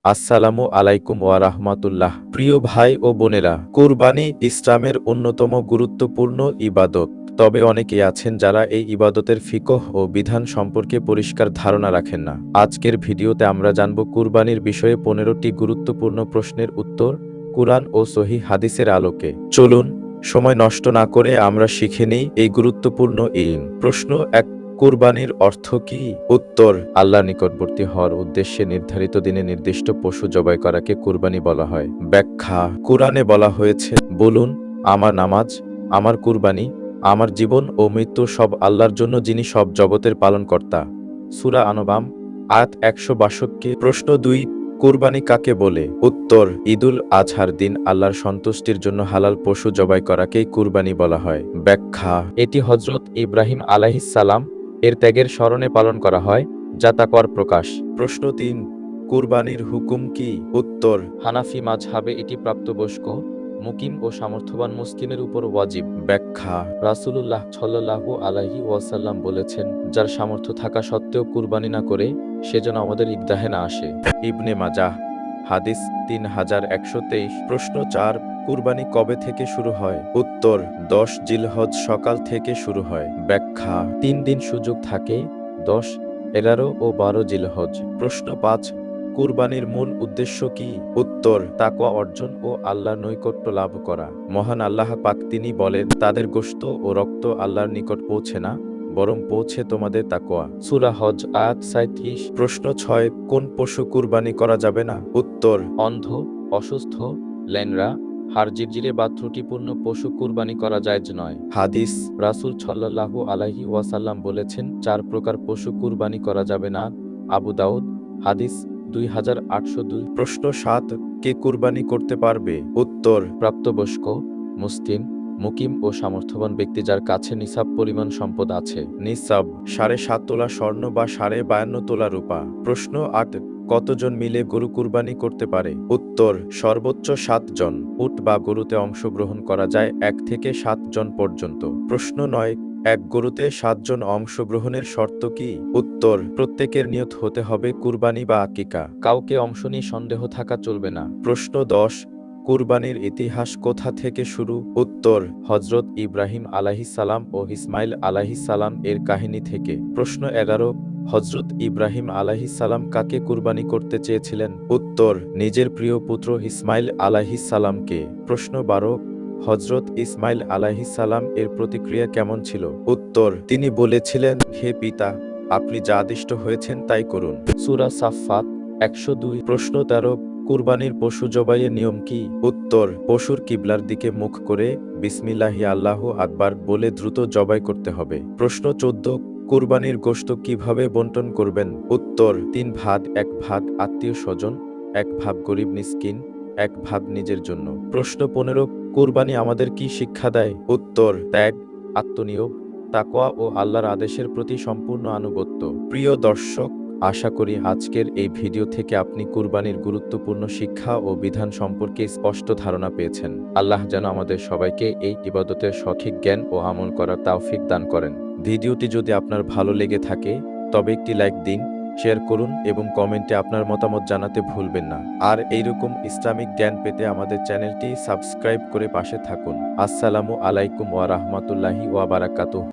আসসালামু আলাইকুম ওয়া রাহমাতুল্লাহ। প্রিয় ভাই ও বোনেরা, কুরবানি ইসলামের অন্যতম গুরুত্বপূর্ণ ইবাদত। তবে অনেকেই আছেন যারা এই ইবাদতের ফিকহ ও বিধান সম্পর্কে পরিষ্কার ধারণা রাখেন না। আজকের ভিডিওতে আমরা জানব কুরবানির বিষয়ে 15টি গুরুত্বপূর্ণ প্রশ্নের উত্তর কুরআন ও সহিহ হাদিসের আলোকে। চলুন সময় নষ্ট না করে আমরা শিখে নিই এই গুরুত্বপূর্ণ ইলম। প্রশ্ন 1, কুরবানির অর্থ কি? উত্তর, আল্লাহর নিকটবর্তী হওয়ার উদ্দেশ্যে নির্ধারিত দিনে নির্দিষ্ট পশু জবাই করাকে কুরবানি বলা হয়। ব্যাখ্যা, কুরআনে বলা হয়েছে, বলুন, আমার নামাজ, আমার কুরবানি, আমার জীবন ও মৃত্যু সব আল্লাহর জন্য, যিনি সব জগতের পালনকর্তা। সূরা আনবাম আয়াত 162। প্রশ্ন 2, কুরবানি কাকে বলে? উত্তর, ঈদুল আজহার দিন আল্লাহর সন্তুষ্টির জন্য হালাল পশু জবাই করাকেই কুরবানি বলা হয়। ব্যাখ্যা, এটি হযরত ইব্রাহিম আলাইহিস সালাম এর ত্যাগের স্মরণে পালন করা হয়, যা তাকওয়ার প্রকাশ। প্রশ্ন 3, কুরবানির হুকুম কি? উত্তর, হানাফি মাযহাবে এটি প্রাপ্তবয়স্ক, মুকিম ও সামর্থ্যবান মুসলিমের উপর ওয়াজিব। ব্যাখ্যা, রাসূলুল্লাহ সাল্লাল্লাহু আলাইহি ওয়াসাল্লাম বলেছেন, যার সামর্থ্য থাকা সত্ত্বেও কুরবানি না করে সে যেন আমাদের ঈদগাহে না আসে। ইবনে মাজাহ হাদিস 3123। প্রশ্ন 4, কুরবানি কবে থেকে শুরু হয়? উত্তর, 10 জিলহজ সকাল থেকে শুরু হয়। ব্যাখ্যা, 3 দিন সুযোগ থাকে, 10, 11 ও 12 জিলহজ। প্রশ্ন 5, কুরবানির মূল উদ্দেশ্য কি? উত্তর, তাকওয়া অর্জন ও আল্লাহর নৈকট্য লাভ করা। মহান আল্লাহ পাক তিনি বলেন, তাদের গোশত ও রক্ত আল্লাহর নিকট পৌঁছে না, বরং পৌঁছে তোমাদের তাকওয়া। সূরা হজ আয়াত 37। প্রশ্ন 6, কোন পশু কুরবানি করা যাবে না? উত্তর, অন্ধ, অসুস্থ, ল্যাংড়া, হাড় জিরজিরে বা ত্রুটিপূর্ণ পশু কুরবানি করা জায়েজ নয়। হাদিস, রাসূল সাল্লাল্লাহু আলাইহি ওয়াসাল্লাম বলেছেন, 4 প্রকার পশু কুরবানি করা যাবে না। আবু দাউদ হাদিস 2802। প্রশ্ন 7, কে কুরবানি করতে পারবে? উত্তর, প্রাপ্তবয়স্ক, মুসলিম, মুকিম ও সামর্থ্যবান ব্যক্তি যার কাছে নিসাব পরিমাণ সম্পদ আছে। নিসাব 7.5 তোলা স্বর্ণ বা 52.5 তোলা রূপা। প্রশ্ন 8, কতজন মিলে গরু কুরবানি করতে পারে? উত্তর, সর্বোচ্চ 7 জন। উট বা গরুতে অংশগ্রহণ করা যায় 1 থেকে 7 জন পর্যন্ত। প্রশ্ন 9, এক গরুতে 7 জন অংশগ্রহণের শর্ত কি? উত্তর, প্রত্যেকের নিয়ত হতে হবে কুরবানি বা আকিকা। কাউকে অংশ নিয়ে সন্দেহ থাকা চলবে না। প্রশ্ন 10, কুরবানির ইতিহাস কোথা থেকে শুরু? উত্তর, হযরত ইব্রাহিম আলাইহিস সালাম ও ইসমাইল আলাইহিস সালাম এর কাহিনী থেকে। প্রশ্ন 11, হযরত ইব্রাহিম আলাইহিস সালাম কাকে কুরবানি করতে চেয়েছিলেন? উত্তর, নিজের প্রিয় পুত্র ইসমাইল আলাইহিস সালামকে। প্রশ্ন 12, হযরত ইসমাইল আলাইহিস সালাম এর প্রতিক্রিয়া কেমন ছিল? উত্তর, তিনি বলেছিলেন, হে পিতা, আপনি যা আদিষ্ট হয়েছেন তাই করুন। সূরা সাফফাত 102। প্রশ্ন 13, কুরবানির পশু জবাইয়ের নিয়ম কি? উত্তর, পশুর কিবলার দিকে মুখ করে বিসমিল্লাহি আল্লাহু আকবার বলে দ্রুত জবাই করতে হবে। প্রশ্ন 14, কুরবানির গোশত কিভাবে বন্টন করবেন? উত্তর, 3 ভাগ, 1 ভাগ আত্মীয় স্বজন, 1 ভাগ গরিব মিসকিন, 1 ভাগ নিজের জন্য। প্রশ্ন 15, কুরবানি আমাদের কি শিক্ষা দেয়? উত্তর, ত্যাগ, আত্মনিয়োগ, তাকওয়া ও আল্লাহর আদেশের প্রতি সম্পূর্ণ আনুগত্য। প্রিয় দর্শক, আশা করি আজকের এই ভিডিও থেকে আপনি কুরবানির গুরুত্বপূর্ণ শিক্ষা ও বিধান সম্পর্কে স্পষ্ট ধারণা পেয়েছেন। আল্লাহ যেন আমাদের সবাইকে এই ইবাদতের সঠিক জ্ঞান ও আমল করার তৌফিক দান করেন। ভিডিওটি যদি আপনার ভালো লেগে থাকে তবে একটি লাইক দিন, শেয়ার করুন এবং কমেন্টে আপনার মতামত জানাতে ভুলবেন না। আর এইরকম ইসলামিক জ্ঞান পেতে আমাদের চ্যানেলটি সাবস্ক্রাইব করে পাশে থাকুন। আসসালামু আলাইকুম ওয়া রাহমাতুল্লাহি ওয়া বারাকাতুহু।